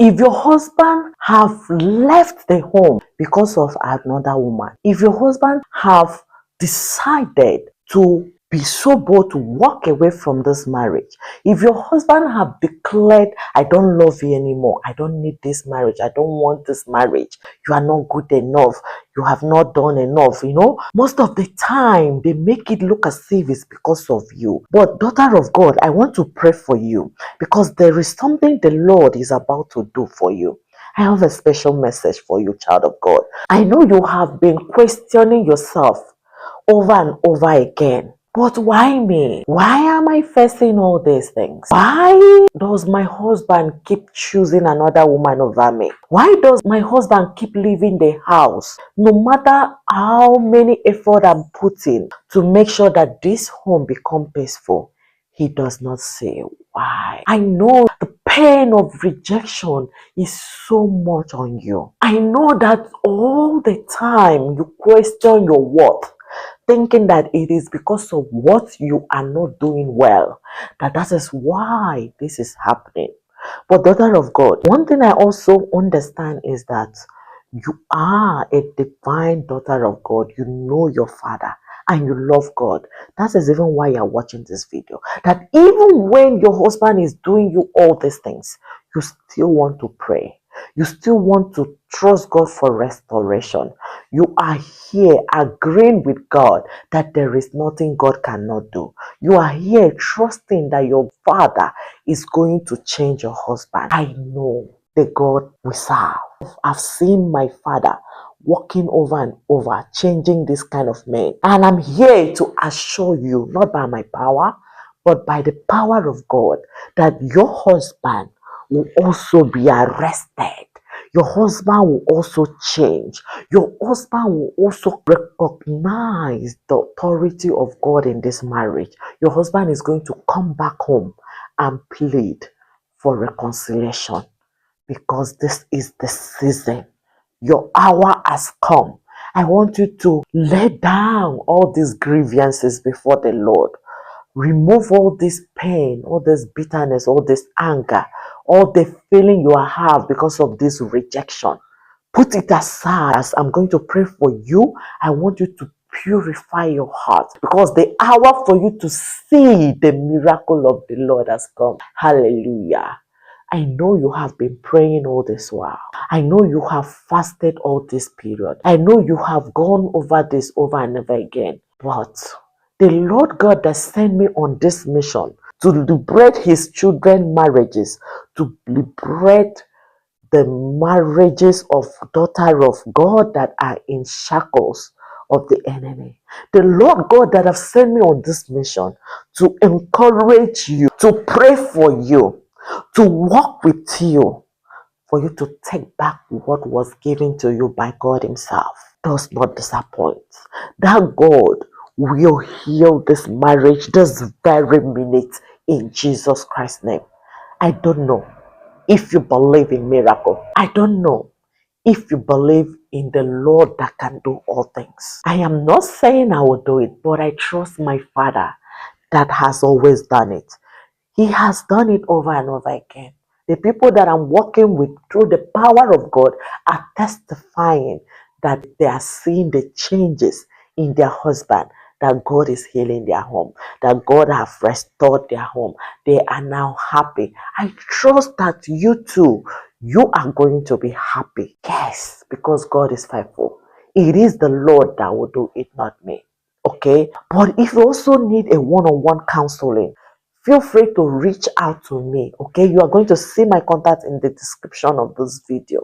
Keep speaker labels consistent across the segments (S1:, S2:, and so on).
S1: If your husband have left the home because of another woman, if your husband have decided to be so bold to walk away from this marriage, if your husband have declared, I don't love you anymore, I don't need this marriage, I don't want this marriage, you are not good enough, you have not done enough, most of the time they make it look as if it's because of you. But daughter of God, I want to pray for you, because there is something the Lord is about to do for you. I have a special message for you, child of God. I know you have been questioning yourself over and over again. But why me? Why am I facing all these things? Why does my husband keep choosing another woman over me? Why does my husband keep leaving the house? No matter how many effort I'm putting to make sure that this home become peaceful, he does not say why. I know the pain of rejection is so much on you. I know that all the time you question your worth, thinking that it is because of what you are not doing well, that is why this is happening. But daughter of God, one thing I also understand is that you are a divine daughter of God. You know your Father and you love God. That is even why you're watching this video. That even when your husband is doing you all these things, you still want to pray. You still want to trust God for restoration. You are here agreeing with God that there is nothing God cannot do. You are here trusting that your Father is going to change your husband. I know the God we serve. I've seen my Father walking over and over, changing this kind of man. And I'm here to assure you, not by my power, but by the power of God, that your husband will also be arrested. Your husband will also change. Your husband will also recognize the authority of God in this marriage. Your husband is going to come back home and plead for reconciliation, because this is the season. Your hour has come. I want you to lay down all these grievances before the Lord. Remove all this pain, all this bitterness, all this anger, all the feeling you have because of this rejection. Put it aside. As I'm going to pray for you, I want you to purify your heart, because the hour for you to see the miracle of the Lord has come. Hallelujah. I know you have been praying all this while. I know you have fasted all this period. I know you have gone over this over and over again. But the Lord God that sent me on this mission to liberate his children marriages, to liberate the marriages of daughter of God that are in shackles of the enemy. The Lord God that have sent me on this mission to encourage you, to pray for you, to walk with you, for you to take back what was given to you by God himself, does not disappoint. That God will heal this marriage this very minute in Jesus Christ's name. I don't know if you believe in miracle. I don't know if you believe in the Lord that can do all things. I am not saying I will do it, but I trust my Father that has always done it. He has done it over and over again. The people that I'm working with through the power of God are testifying that they are seeing the changes in their husband, that God is healing their home, that God has restored their home. They are now happy. I trust that you too, you are going to be happy. Yes, because God is faithful. It is the Lord that will do it, not me. Okay? But if you also need a one-on-one counseling, feel free to reach out to me. Okay? You are going to see my contact in the description of this video.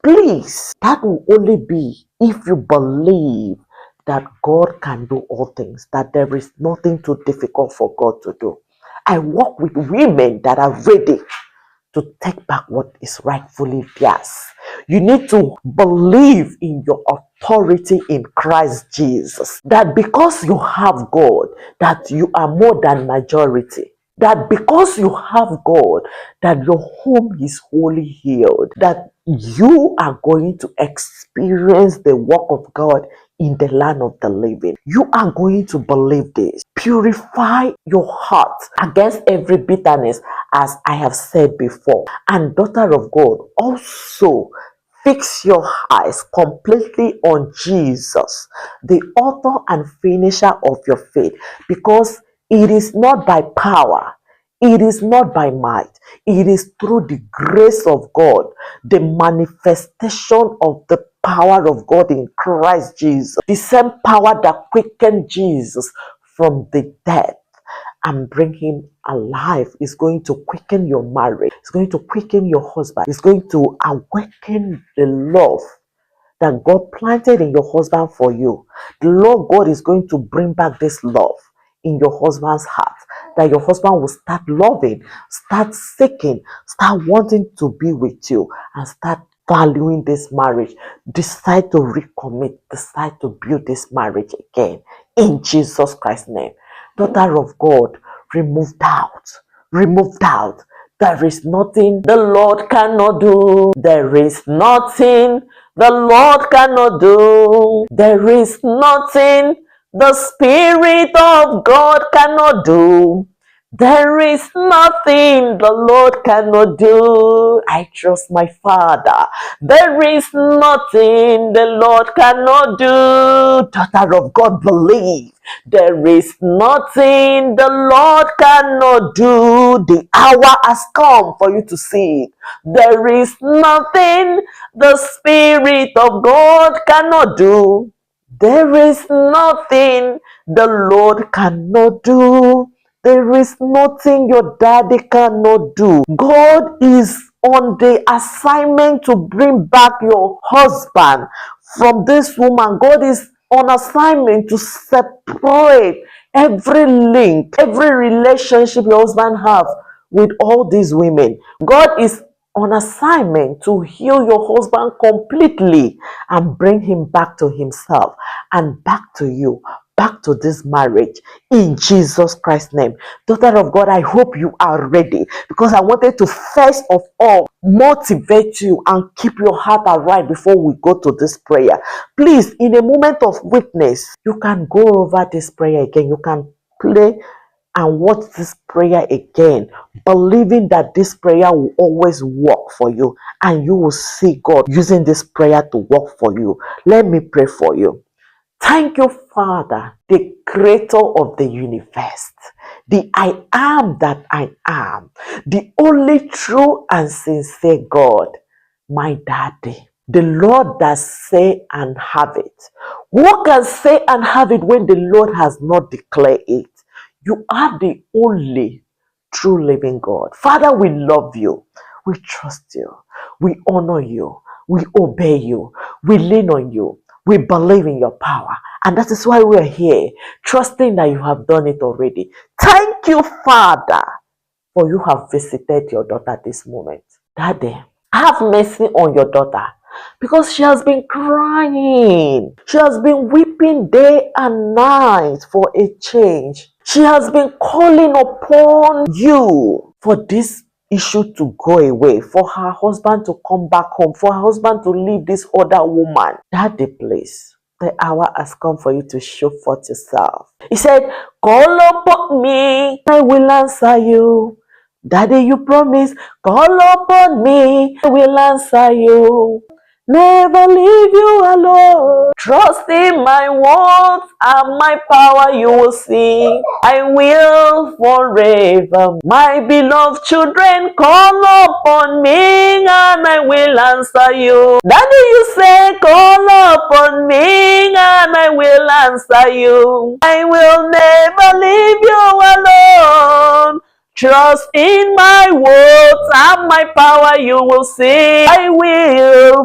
S1: Please, that will only be if you believe that God can do all things, that there is nothing too difficult for God to do. I work with women that are ready to take back what is rightfully theirs. You need to believe in your authority in Christ Jesus. That because you have God, that you are more than majority. That because you have God, that your home is wholly healed. That you are going to experience the work of God in the land of the living. You are going to believe this. Purify your heart against every bitterness, as I have said before. And daughter of God, also fix your eyes completely on Jesus, the author and finisher of your faith, because it is not by power, it is not by might, it is through the grace of God, the manifestation of the power of God in Christ Jesus, the same power that quickened Jesus from the dead and bring him alive is going to quicken your marriage. It's going to quicken your husband. It's going to awaken the love that God planted in your husband for you. The Lord God is going to bring back this love in your husband's heart, that your husband will start loving, start seeking, start wanting to be with you, and start valuing this marriage. Decide to recommit, decide to build this marriage again in Jesus Christ's name. Daughter of God, remove doubt. Remove doubt. There is nothing the Lord cannot do. There is nothing the Lord cannot do. There is nothing the Spirit of God cannot do. There is nothing the Lord cannot do. I trust my Father. There is nothing the Lord cannot do. Daughter of God, believe. There is nothing the Lord cannot do. The hour has come for you to see it. There is nothing the Spirit of God cannot do. There is nothing the Lord cannot do. There is nothing your daddy cannot do. God is on the assignment to bring back your husband from this woman. God is on assignment to separate every link, every relationship your husband have with all these women. God is on assignment to heal your husband completely and bring him back to himself and back to you, back to this marriage in Jesus Christ's name. Daughter of God, I hope you are ready, because I wanted to first of all motivate you and keep your heart aright before we go to this prayer. Please, in a moment of weakness, you can go over this prayer again. You can play and watch this prayer again, believing that this prayer will always work for you, and you will see God using this prayer to work for you. Let me pray for you. Thank you, Father, the creator of the universe, the I am that I am, the only true and sincere God, my daddy, the Lord that say and have it. Who can say and have it when the Lord has not declared it? You are the only true living God. Father, we love you. We trust you. We honor you. We obey you. We lean on you. We believe in your power. And that is why we are here, trusting that you have done it already. Thank you, Father, for you have visited your daughter this moment. Daddy, have mercy on your daughter, because she has been crying. She has been weeping day and night for a change. She has been calling upon you for this issue to go away, for her husband to come back home, for her husband to leave this other woman. Daddy, please, the hour has come for you to show forth yourself. He said, call upon me, I will answer you. Daddy, you promise, call upon me, I will answer you. Never leave you alone. Trust in my words and my power you will see. I will forever. My beloved children, call upon me and I will answer you. Daddy, you say, call upon me and I will answer you. I will never leave you alone. Trust in my words and my power you will see. I will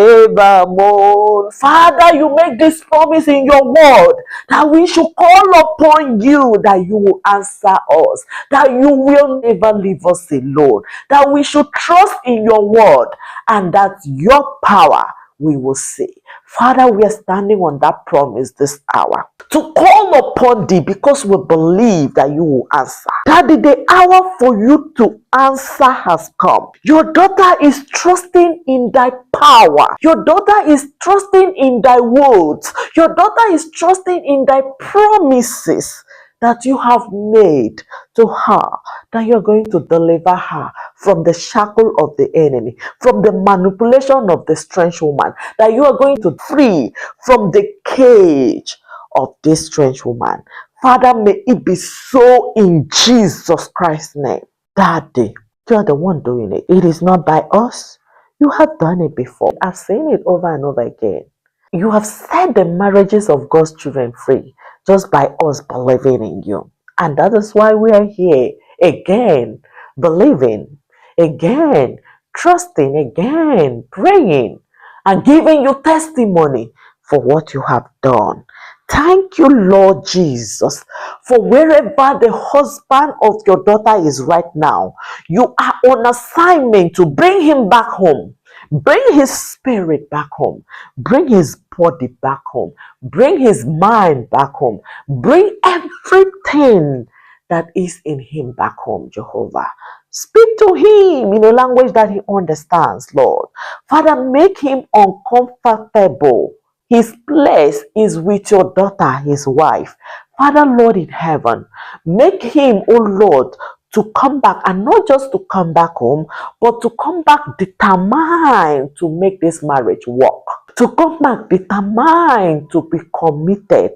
S1: forevermore. Father, you make this promise in your word that we should call upon you, that you will answer us, that you will never leave us alone, that we should trust in your word, and that your power we will see. Father, we are standing on that promise this hour to call upon thee because we believe that you will answer. Daddy, the hour for you to answer has come. Your daughter is trusting in thy power. Your daughter is trusting in thy words. Your daughter is trusting in thy promises that you have made to her, that you're going to deliver her from the shackle of the enemy, from the manipulation of the strange woman, that you are going to free from the cage of this strange woman. Father, may it be so in Jesus Christ's name. Daddy, you're the one doing it. It is not by us. You have done it before. I've seen it over and over again. You have set the marriages of God's children free just by us believing in you. And that is why we are here again, believing, again, trusting, again, praying, and giving you testimony for what you have done. Thank you, Lord Jesus, for wherever the husband of your daughter is right now, you are on assignment to bring him back home. Bring his spirit back home. Bring his body back home. Bring his mind back home. Bring everything that is in him back home, Jehovah. Speak to him in a language that he understands, Lord. Father, make him uncomfortable. His place is with your daughter, his wife. Father, Lord in heaven, make him, oh Lord, to come back, and not just to come back home, but to come back determined to make this marriage work. To come back determined to be committed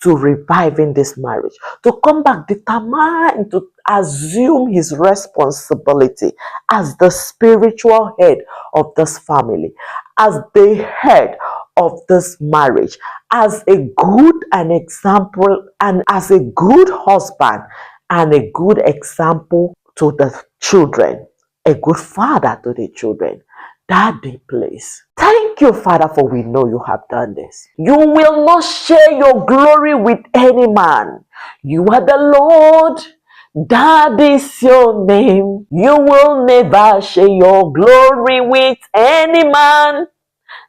S1: to reviving this marriage. To come back determined to assume his responsibility as the spiritual head of this family, as the head of this marriage, as a good an example, and as a good husband and a good example to the children, a good father to the children. Daddy, please. Thank you, Father, for we know you have done this. You will not share your glory with any man. You are the Lord. That is your name. You will never share your glory with any man.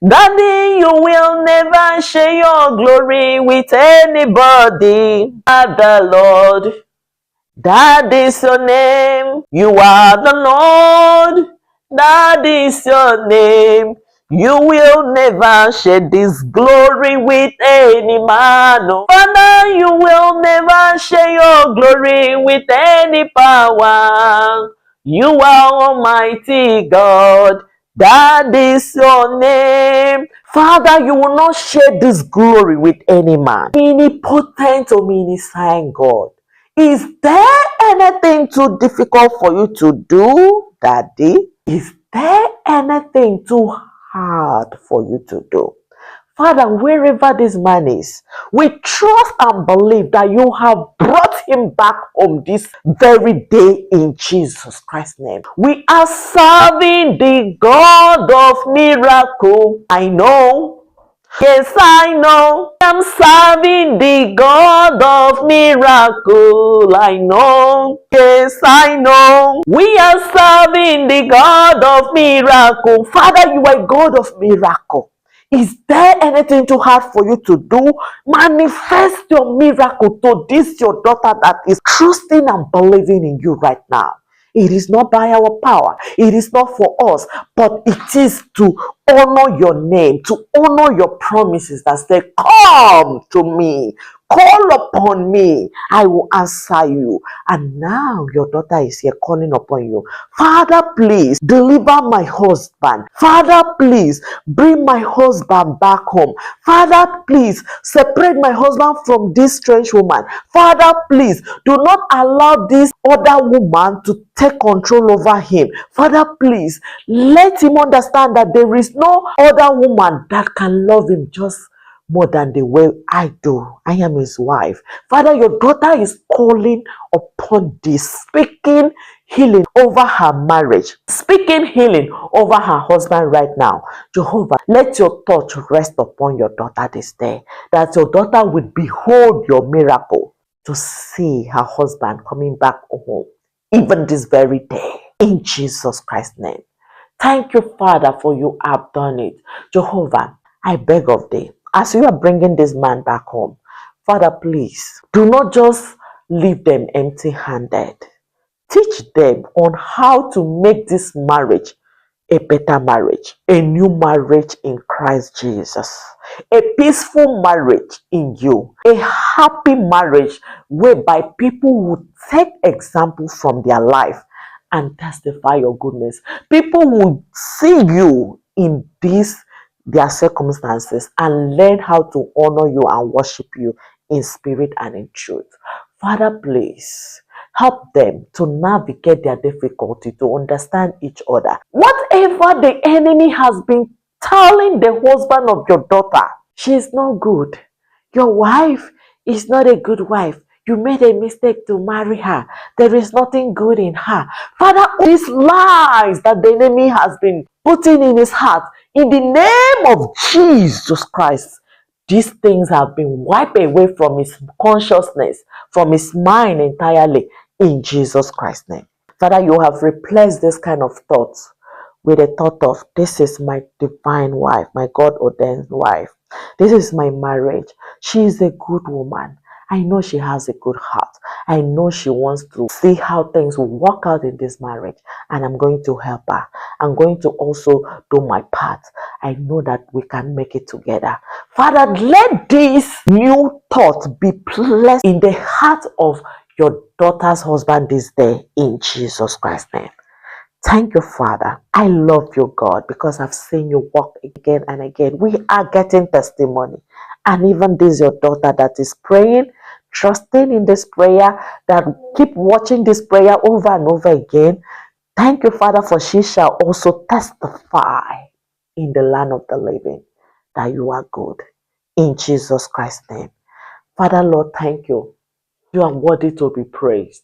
S1: Daddy, you will never share your glory with anybody. The Lord, that is your name. You are the Lord. That is your name. You will never share this glory with any man. Oh, Father, you will never share your glory with any power. You are Almighty God. That is your name. Father, you will not share this glory with any man. Omnipotent, omniscient God. Is there anything too difficult for you to do, Daddy? Is there anything too hard for you to do? Father, wherever this man is, we trust and believe that you have brought him back home this very day in Jesus Christ's name. We are serving the God of miracle. I know. Yes, I know. I'm serving the God of miracle. I know. Yes, I know. We are serving the God of miracle. Father, you are God of miracle. Is there anything too hard for you to do? Manifest your miracle to this your daughter that is trusting and believing in you right now. It is not by our power. It is not for us, but it is to honor your name, to honor your promises that say, come to me, call upon me, I will answer you. And now your daughter is here calling upon you. Father, please deliver my husband. Father, please bring my husband back home. Father, please separate my husband from this strange woman. Father, please do not allow this other woman to take control over him. Father, please let him understand that there is no other woman that can love him just more than the way I do. I am his wife. Father, your daughter is calling upon this, speaking healing over her marriage, speaking healing over her husband right now. Jehovah, let your touch rest upon your daughter this day, that your daughter would behold your miracle to see her husband coming back home, even this very day, in Jesus Christ's name. Thank you, Father, for you have done it. Jehovah, I beg of thee, as you are bringing this man back home, Father, please do not just leave them empty-handed. Teach them on how to make this marriage a better marriage, a new marriage in Christ Jesus, a peaceful marriage in you, a happy marriage whereby people would take example from their life and testify your goodness. People will see you in these their circumstances and learn how to honor you and worship you in spirit and in truth. Father, please help them to navigate their difficulty, to understand each other. Whatever the enemy has been telling the husband of your daughter, she is not good. Your wife is not a good wife. You made a mistake to marry her. There is nothing good in her. Father, these lies that the enemy has been putting in his heart, in the name of Jesus Christ, these things have been wiped away from his consciousness, from his mind entirely, in Jesus Christ's name. Father, you have replaced this kind of thoughts with a thought of, this is my divine wife, my God ordained wife. This is my marriage. She is a good woman. I know she has a good heart. I know she wants to see how things will work out in this marriage, and I'm going to help her. I'm going to also do my part. I know that we can make it together. Father, let this new thought be placed in the heart of your daughter's husband this day, in Jesus Christ's name. Thank you, Father. I love you, God, because I've seen you work again and again. We are getting testimony. And even this, your daughter that is praying, trusting in this prayer, that keep watching this prayer over and over again. Thank you, Father, for she shall also testify in the land of the living that you are good. In Jesus Christ's name. Father, Lord, thank you. You are worthy to be praised.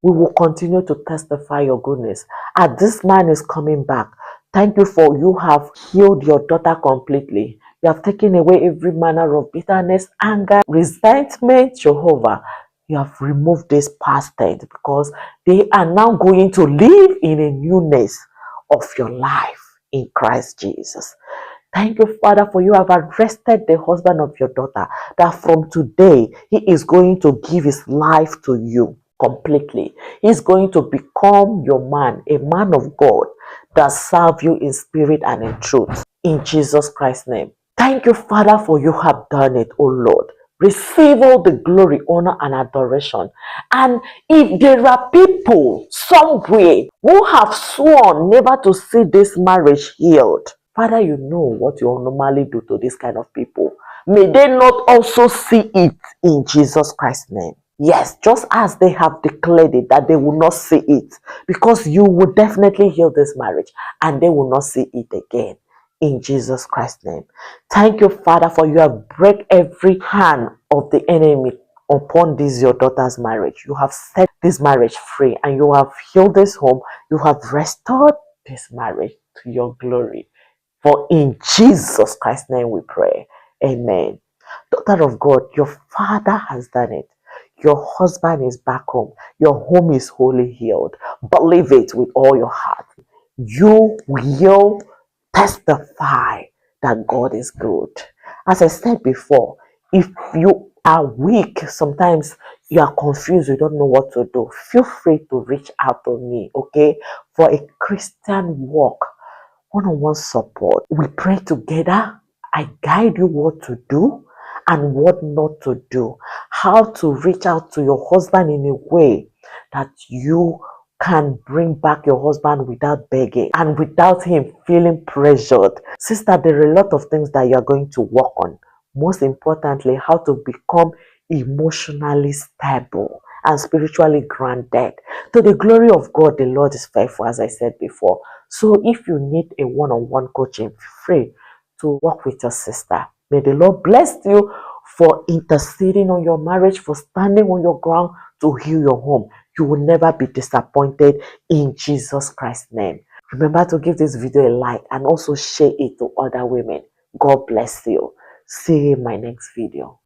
S1: We will continue to testify your goodness. As this man is coming back, thank you for you have healed your daughter completely. You have taken away every manner of bitterness, anger, resentment, Jehovah. You have removed this past tense because they are now going to live in a newness of your life in Christ Jesus. Thank you, Father, for you have arrested the husband of your daughter, that from today he is going to give his life to you completely. He's going to become your man, a man of God that serve you in spirit and in truth. In Jesus Christ's name. Thank you, Father, for you have done it, O Lord. Receive all the glory, honor, and adoration. And if there are people somewhere who have sworn never to see this marriage healed, Father, you know what you normally do to this kind of people. May they not also see it in Jesus Christ's name. Yes, just as they have declared it that they will not see it, because you will definitely heal this marriage and they will not see it again. In Jesus Christ's name. Thank you, Father, for you have break every hand of the enemy upon this your daughter's marriage. You have set this marriage free and you have healed this home. You have restored this marriage to your glory. For in Jesus Christ's name we pray. Amen. Daughter of God, your father has done it. Your husband is back home. Your home is wholly healed. Believe it with all your heart. You will testify that God is good. As I said before, if you are weak, sometimes you are confused, you don't know what to do, feel free to reach out to me, okay? For a Christian walk, one-on-one support. We pray together. I guide you what to do and what not to do. How to reach out to your husband in a way that you can bring back your husband without begging and without him feeling pressured. Sister, there are a lot of things that you are going to work on. Most importantly, how to become emotionally stable and spiritually grounded. To the glory of God, the Lord is faithful, as I said before. So if you need a one-on-one coaching, feel free to work with your sister. May the Lord bless you for interceding on your marriage, for standing on your ground to heal your home. You will never be disappointed in Jesus Christ's name. Remember to give this video a like and also share it to other women. God bless you. See you in my next video.